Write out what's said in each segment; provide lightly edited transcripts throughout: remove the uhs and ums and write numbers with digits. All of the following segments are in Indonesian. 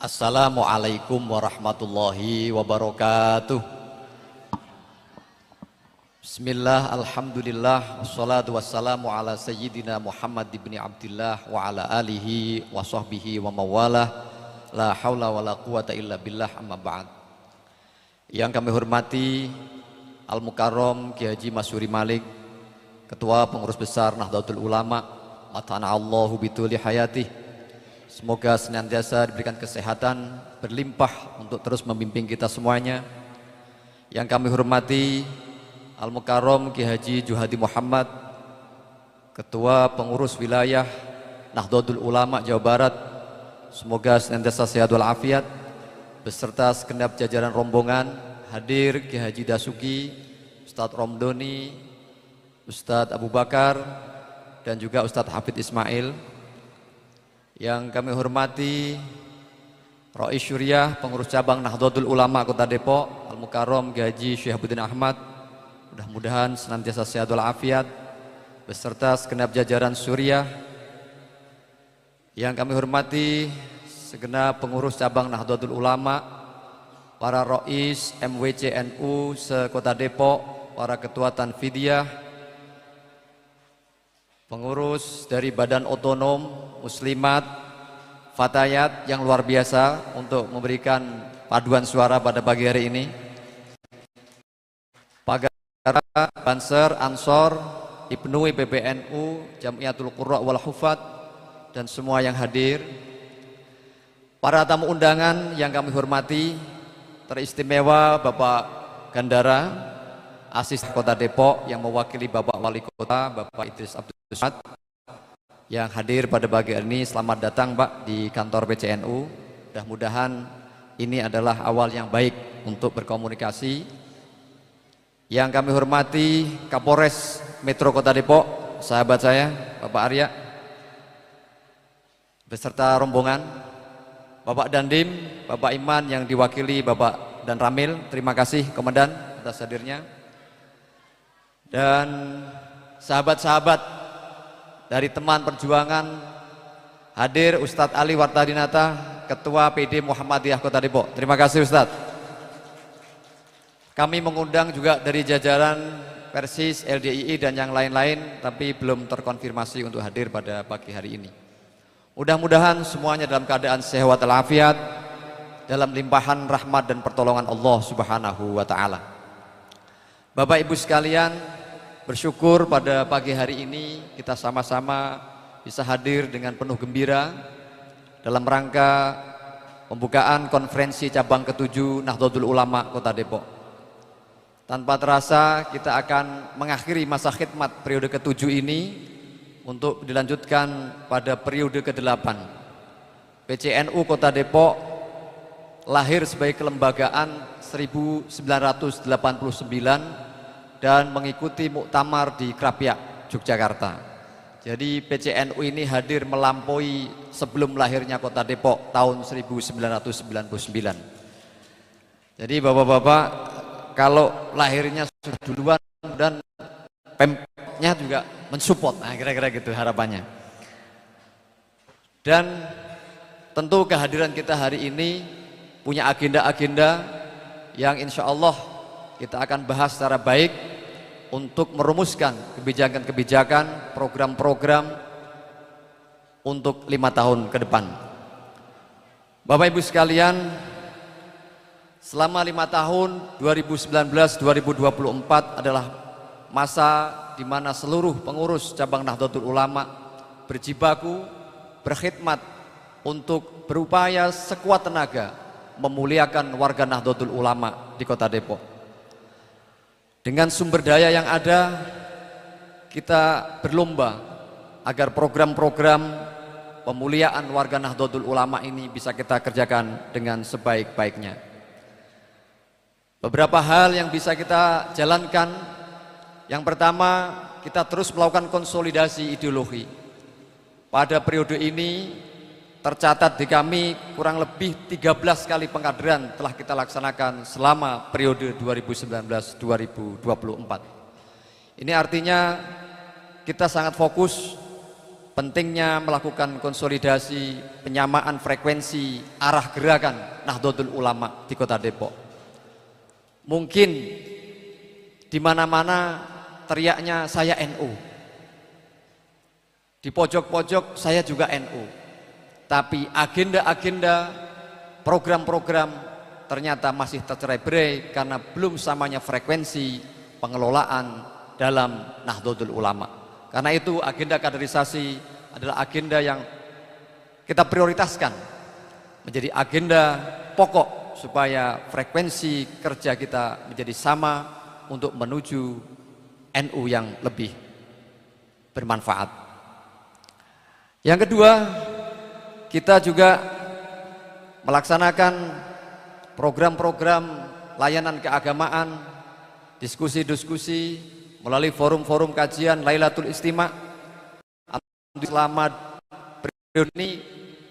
Assalamualaikum warahmatullahi wabarakatuh. Bismillah, alhamdulillah, wassalatu wassalamu ala sayyidina Muhammad ibn Abdillah wa ala alihi wa sahbihi wa mawalah. La hawla wa la quwata illa billah, amma ba'd. Yang kami hormati Al-Mukarram Kiai Haji Masyuri Malik, Ketua Pengurus Besar Nahdlatul Ulama, matana Allahu bituli hayatih. Semoga senantiasa diberikan kesehatan berlimpah untuk terus membimbing kita semuanya. Yang kami hormati Al-Mukarram Kiai Haji Juhadi Muhammad, Ketua Pengurus Wilayah Nahdlatul Ulama Jawa Barat. Semoga senantiasa sehat walafiat beserta segenap jajaran rombongan. Hadir Kiai Haji Dasuki, Ustadz Romdoni, Ustadz Abu Bakar, dan juga Ustadz Hafid Ismail. Yang kami hormati Rais Syuriah, Pengurus Cabang Nahdlatul Ulama Kota Depok, Al-Mukarram Kiai Haji Syihabuddin Ahmad. Mudah-mudahan senantiasa sehat walafiat beserta segenap jajaran Syuriah. Yang kami hormati segenap pengurus cabang Nahdlatul Ulama, para Rais MWC NU se-Kota Depok, para ketua Tanfidiyah, pengurus dari Badan Otonom Muslimat Fatayat yang luar biasa untuk memberikan paduan suara pada pagi hari ini. Pagara, Banser, Ansor, Ibnu, PBNU, Jamiatul Qurra wal Hufat, dan semua yang hadir. Para tamu undangan yang kami hormati, teristimewa Bapak Gandara, Asis Kota Depok yang mewakili Bapak Wali Kota, Bapak Idris Abdul Somad, yang hadir pada pagi hari ini. Selamat datang Pak di kantor PCNU. Mudah-mudahan ini adalah awal yang baik untuk berkomunikasi. Yang kami hormati Kapolres Metro Kota Depok, sahabat saya Bapak Arya, beserta rombongan, Bapak Dandim, Bapak Iman yang diwakili Bapak Dan Ramil. Terima kasih Komandan atas hadirnya. Dan sahabat-sahabat dari teman perjuangan, hadir Ustadz Ali Wartadinata, Ketua PD Muhammadiyah Kota Depok. Terima kasih Ustadz. Kami mengundang juga dari jajaran Persis, LDII dan yang lain-lain, tapi belum terkonfirmasi untuk hadir pada pagi hari ini. Mudah-mudahan semuanya dalam keadaan sehat walafiat, dalam limpahan rahmat dan pertolongan Allah Subhanahu wa Ta'ala. Bapak Ibu sekalian, bersyukur pada pagi hari ini kita sama-sama bisa hadir dengan penuh gembira dalam rangka pembukaan konferensi cabang ke-7 Nahdlatul Ulama Kota Depok. Tanpa terasa kita akan mengakhiri masa khidmat periode ke-7 ini untuk dilanjutkan pada periode ke-8. PCNU Kota Depok lahir sebagai kelembagaan 1989 dan mengikuti muktamar di Krapyak, Yogyakarta. Jadi PCNU ini hadir melampaui sebelum lahirnya Kota Depok tahun 1999. Jadi bapak-bapak, kalau lahirnya sudah duluan dan Pemkotnya juga mensupport, nah kira-kira gitu harapannya. Dan tentu kehadiran kita hari ini punya agenda-agenda yang insya Allah kita akan bahas secara baik untuk merumuskan kebijakan-kebijakan, program-program untuk 5 tahun ke depan. Bapak Ibu sekalian, selama 5 tahun 2019-2024 adalah masa di mana seluruh pengurus cabang Nahdlatul Ulama berjibaku, berkhidmat untuk berupaya sekuat tenaga memuliakan warga Nahdlatul Ulama di Kota Depok. Dengan sumber daya yang ada, kita berlomba agar program-program pemuliaan warga Nahdlatul Ulama ini bisa kita kerjakan dengan sebaik-baiknya. Beberapa hal yang bisa kita jalankan. Yang pertama, kita terus melakukan konsolidasi ideologi. Pada periode ini tercatat di kami kurang lebih 13 kali pengkaderan telah kita laksanakan selama periode 2019-2024. Ini artinya kita sangat fokus pentingnya melakukan konsolidasi, penyamaan frekuensi, arah gerakan Nahdlatul Ulama di Kota Depok. Mungkin di mana-mana teriaknya saya NU. Di pojok-pojok saya juga NU. Tapi agenda-agenda, program-program ternyata masih tercerai-berai karena belum samanya frekuensi pengelolaan dalam Nahdlatul Ulama. Karena itu agenda kaderisasi adalah agenda yang kita prioritaskan menjadi agenda pokok supaya frekuensi kerja kita menjadi sama untuk menuju NU yang lebih bermanfaat. Yang kedua, kita juga melaksanakan program-program layanan keagamaan, diskusi-diskusi melalui forum-forum kajian Lailatul Istima. Selama periode ini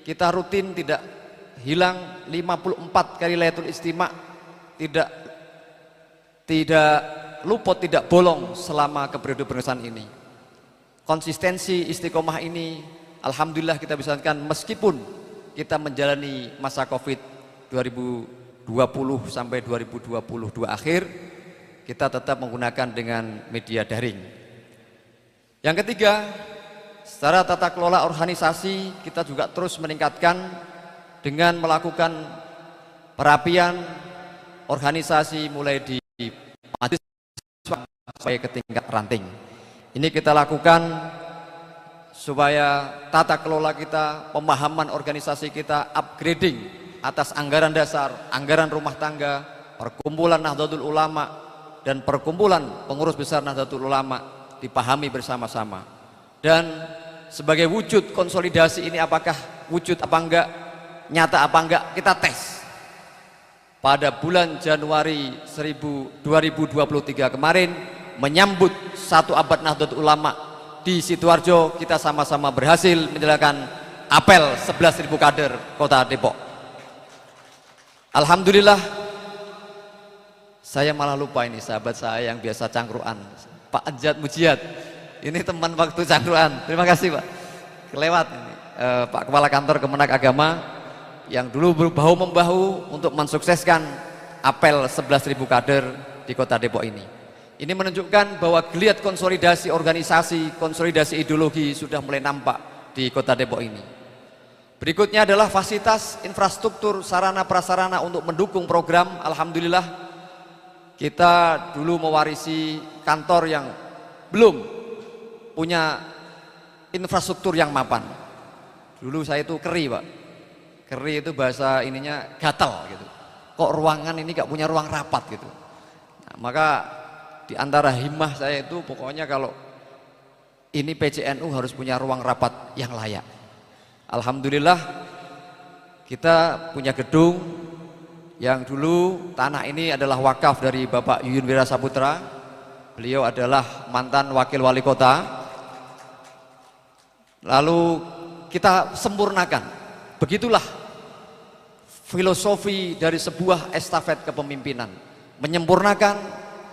kita rutin tidak hilang 54 kali Lailatul Istima, tidak luput, tidak bolong selama periode pengesahan ini. Konsistensi istiqomah ini alhamdulillah kita bisa katakan meskipun kita menjalani masa Covid 2020 sampai 2022 akhir, kita tetap menggunakan dengan media daring. Yang ketiga, secara tata kelola organisasi kita juga terus meningkatkan dengan melakukan perapian organisasi mulai di mahasiswa sampai ke tingkat ranting. Ini kita lakukan supaya tata kelola kita, pemahaman organisasi kita, upgrading atas anggaran dasar, anggaran rumah tangga, perkumpulan Nahdlatul Ulama dan perkumpulan pengurus besar Nahdlatul Ulama dipahami bersama-sama. Dan sebagai wujud konsolidasi ini, apakah wujud apa enggak, nyata apa enggak, kita tes. Pada bulan Januari 2023 kemarin menyambut 1 abad Nahdlatul Ulama di Sidoarjo, kita sama-sama berhasil menjalankan apel 11.000 kader Kota Depok. Alhamdulillah, saya malah lupa ini sahabat saya yang biasa cangkruan, Pak Anjat Mujiat. Ini teman waktu cangkruan. Terima kasih Pak. Kelewat ini. Pak Kepala Kantor Kemenak Agama yang dulu bahu-membahu untuk mensukseskan apel 11.000 kader di Kota Depok ini. Ini menunjukkan bahwa geliat konsolidasi organisasi, konsolidasi ideologi sudah mulai nampak di Kota Depok ini. Berikutnya adalah fasilitas, infrastruktur, sarana prasarana untuk mendukung program. Alhamdulillah, kita dulu mewarisi kantor yang belum punya infrastruktur yang mapan. Dulu saya itu keri Pak. Keri itu bahasa ininya gatal gitu. Kok ruangan ini gak punya ruang rapat gitu. Nah, maka di antara himmah saya itu pokoknya kalau ini PCNU harus punya ruang rapat yang layak. Alhamdulillah kita punya gedung yang dulu tanah ini adalah wakaf dari Bapak Yuyun Wira Saputra. Beliau adalah mantan wakil wali kota. Lalu kita sempurnakan. Begitulah filosofi dari sebuah estafet kepemimpinan. Menyempurnakan,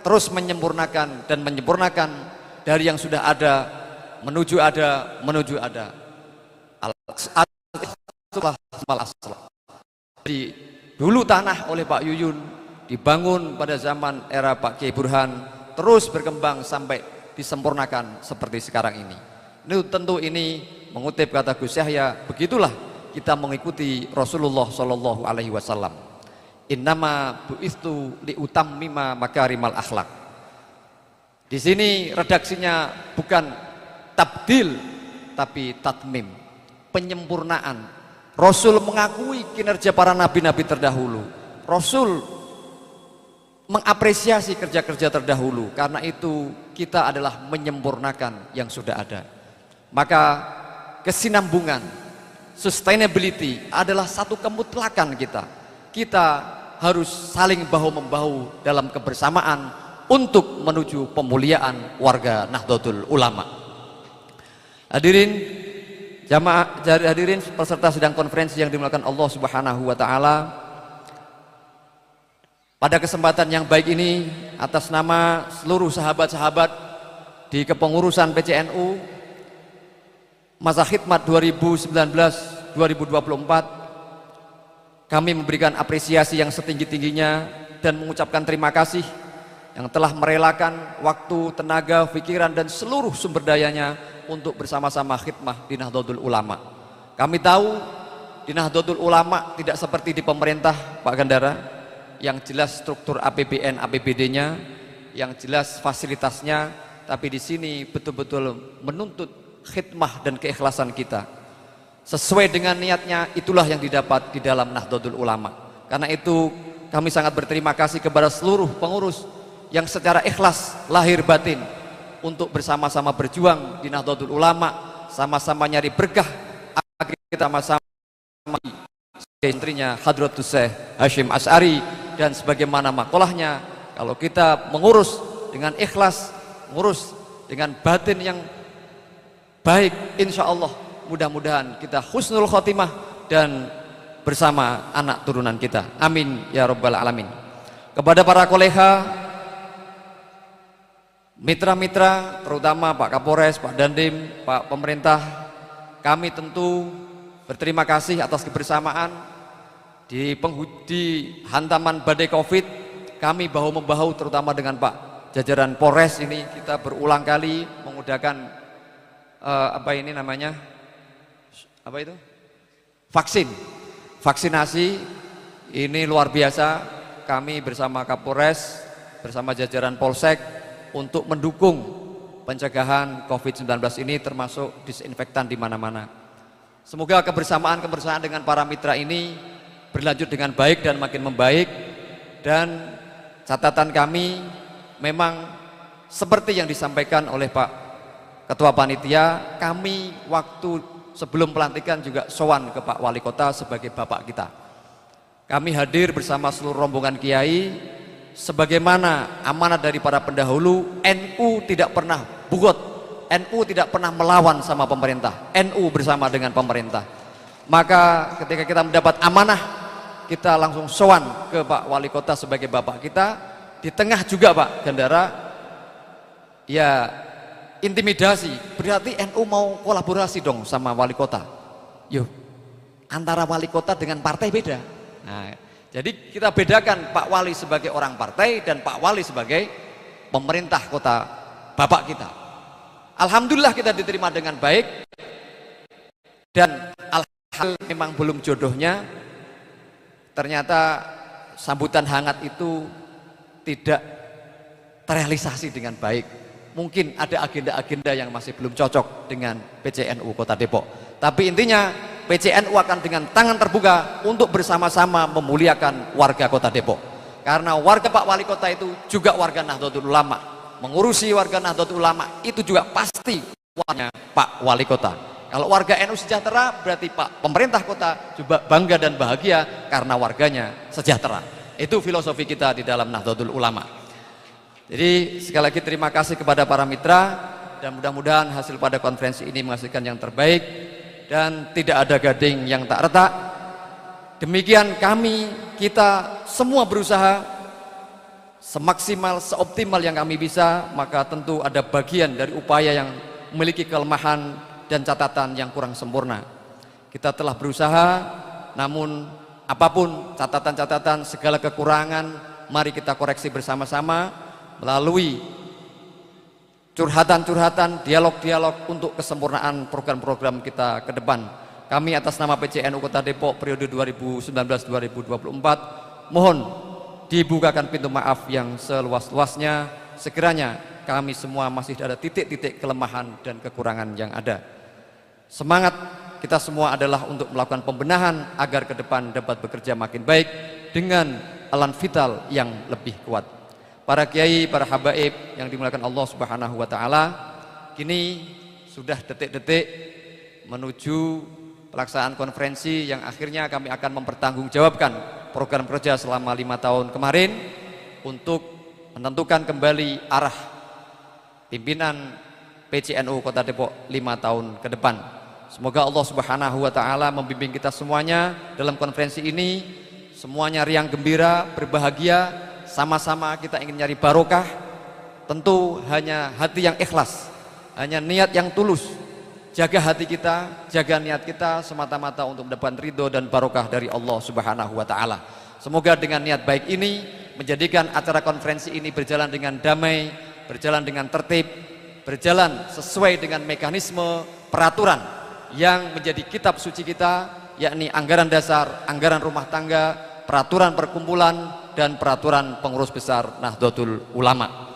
terus menyempurnakan dan menyempurnakan dari yang sudah ada menuju ada, menuju ada. Jadi dulu tanah oleh Pak Yuyun dibangun pada zaman era Pak Kiai Burhan, terus berkembang sampai disempurnakan seperti sekarang ini. Tentu ini mengutip kata Gus Yahya, begitulah kita mengikuti Rasulullah Shallallahu Alaihi Wasallam. Innama bu'istu liutammima makarimal akhlak. Di sini redaksinya bukan tabdil tapi tatmim, penyempurnaan. Rasul mengakui kinerja para nabi-nabi terdahulu. Rasul mengapresiasi kerja-kerja terdahulu. Karena itu kita adalah menyempurnakan yang sudah ada. Maka kesinambungan, sustainability adalah satu kemutlakan kita. Kita harus saling bahu-membahu dalam kebersamaan untuk menuju pemuliaan warga Nahdlatul Ulama. Hadirin jamaah, hadirin peserta sidang konferensi yang dimuliakan Allah Subhanahu wa taala. Pada kesempatan yang baik ini, atas nama seluruh sahabat-sahabat di kepengurusan PCNU, masa khidmat 2019-2024 kami memberikan apresiasi yang setinggi-tingginya dan mengucapkan terima kasih yang telah merelakan waktu, tenaga, pikiran dan seluruh sumber dayanya untuk bersama-sama khidmah di Nahdlatul Ulama. Kami tahu di Nahdlatul Ulama tidak seperti di pemerintah Pak Gandara, yang jelas struktur APBN, APBD-nya, yang jelas fasilitasnya, tapi di sini betul-betul menuntut khidmah dan keikhlasan kita. Sesuai dengan niatnya, itulah yang didapat di dalam Nahdlatul Ulama. Karena itu kami sangat berterima kasih kepada seluruh pengurus yang secara ikhlas lahir batin untuk bersama-sama berjuang di Nahdlatul Ulama, sama-sama nyari berkah agar kita sama-sama menterinya Hadratus Syekh Hasyim Asy'ari, dan sebagaimana makolahnya, kalau kita mengurus dengan ikhlas, mengurus dengan batin yang baik, insya Allah mudah-mudahan kita husnul khotimah dan bersama anak turunan kita. Amin ya rabbal alamin. Kepada para kolega, mitra-mitra, terutama Pak Kapolres, Pak Dandim, Pak Pemerintah, kami tentu berterima kasih atas kebersamaan di hantaman badai Covid. Kami bahu-membahu terutama dengan Pak jajaran Polres ini, kita berulang kali menggunakan vaksinasi ini luar biasa. Kami bersama Kapolres, bersama jajaran Polsek untuk mendukung pencegahan COVID-19 ini, termasuk disinfektan di mana-mana. Semoga kebersamaan dengan para mitra ini berlanjut dengan baik dan makin membaik. Dan catatan kami memang seperti yang disampaikan oleh Pak Ketua Panitia, kami waktu sebelum pelantikan juga sowan ke Pak Wali Kota sebagai bapak kita. Kami hadir bersama seluruh rombongan kiai. Sebagaimana amanat dari para pendahulu, NU tidak pernah bugot, NU tidak pernah melawan sama pemerintah, NU bersama dengan pemerintah. Maka ketika kita mendapat amanah, kita langsung sowan ke Pak Wali Kota sebagai bapak kita. Di tengah juga Pak Gandara, ya intimidasi, berarti NU mau kolaborasi dong sama Wali Kota. Yuk, antara Wali Kota dengan partai beda. Nah, jadi kita bedakan Pak Wali sebagai orang partai dan Pak Wali sebagai pemerintah kota, bapak kita. Alhamdulillah kita diterima dengan baik, dan alhamdulillah memang belum jodohnya. Ternyata sambutan hangat itu tidak terrealisasi dengan baik. Mungkin ada agenda-agenda yang masih belum cocok dengan PCNU Kota Depok. Tapi intinya PCNU akan dengan tangan terbuka untuk bersama-sama memuliakan warga Kota Depok. Karena warga Pak Wali Kota itu juga warga Nahdlatul Ulama. Mengurusi warga Nahdlatul Ulama itu juga pasti warganya Pak Wali Kota. Kalau warga NU sejahtera, berarti Pak Pemerintah Kota juga bangga dan bahagia karena warganya sejahtera. Itu filosofi kita di dalam Nahdlatul Ulama. Jadi sekali lagi terima kasih kepada para mitra, dan mudah-mudahan hasil pada konferensi ini menghasilkan yang terbaik dan tidak ada gading yang tak retak. Demikian kita semua berusaha semaksimal, seoptimal yang kami bisa. Maka tentu ada bagian dari upaya yang memiliki kelemahan dan catatan yang kurang sempurna. Kita telah berusaha, namun apapun catatan-catatan, segala kekurangan, mari kita koreksi bersama-sama melalui curhatan-curhatan, dialog-dialog untuk kesempurnaan program-program kita ke depan. Kami atas nama PCNU Kota Depok periode 2019-2024 mohon dibukakan pintu maaf yang seluas-luasnya. Sekiranya kami semua masih ada titik-titik kelemahan dan kekurangan yang ada. Semangat kita semua adalah untuk melakukan pembenahan agar ke depan dapat bekerja makin baik dengan elan vital yang lebih kuat. Para kiai, para habaib yang dimuliakan Allah Subhanahu wa taala, kini sudah detik-detik menuju pelaksanaan konferensi yang akhirnya kami akan mempertanggungjawabkan program kerja selama 5 tahun kemarin untuk menentukan kembali arah pimpinan PCNU Kota Depok 5 tahun ke depan. Semoga Allah Subhanahu wa taala membimbing kita semuanya dalam konferensi ini, semuanya riang gembira, berbahagia. Sama-sama kita ingin nyari barokah, tentu hanya hati yang ikhlas, hanya niat yang tulus, jaga hati kita, jaga niat kita semata-mata untuk mendapatkan ridho dan barokah dari Allah Subhanahu wa taala. Semoga dengan niat baik ini menjadikan acara konferensi ini berjalan dengan damai, berjalan dengan tertib, berjalan sesuai dengan mekanisme peraturan yang menjadi kitab suci kita, yakni anggaran dasar, anggaran rumah tangga, peraturan perkumpulan, dan peraturan pengurus besar Nahdlatul Ulama.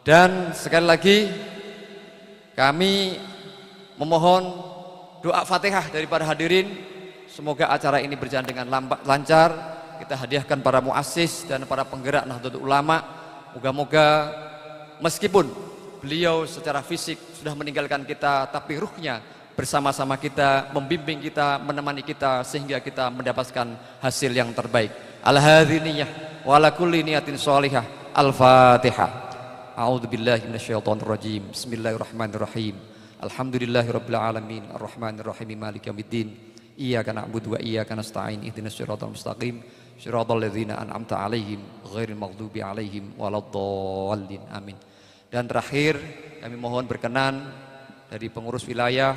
Dan sekali lagi kami memohon doa Fatihah daripada hadirin, semoga acara ini berjalan dengan lancar. Kita hadiahkan para muassis dan para penggerak Nahdlatul Ulama. Moga-moga meskipun beliau secara fisik sudah meninggalkan kita, tapi ruhnya bersama-sama kita, membimbing kita, menemani kita sehingga kita mendapatkan hasil yang terbaik. Al-hadhiniyah wa ala kulli niyatin sholihah. Al-Fatihah. A'udzubillahi minasyaitonir rajim. Bismillahirrahmanirrahim. Alhamdulillahirabbil alamin arrahmanir rahim maliki yaumiddin. Iyyaka na'budu wa iyyaka nasta'in ihdinas siratal mustaqim siratal ladzina an'amta 'alaihim ghairil maghdubi 'alaihim waladdallin. Amin. Dan terakhir kami mohon berkenan dari pengurus wilayah,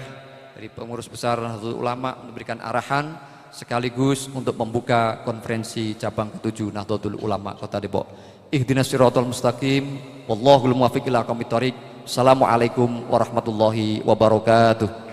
dari pengurus besar Nahdlatul Ulama memberikan arahan sekaligus untuk membuka konferensi cabang ke-7 Nahdlatul Ulama Kota Depok. Ihdinas siratal mustaqim wallahul muwaffiq ila aqwamit thoriq. Assalamualaikum warahmatullahi wabarakatuh.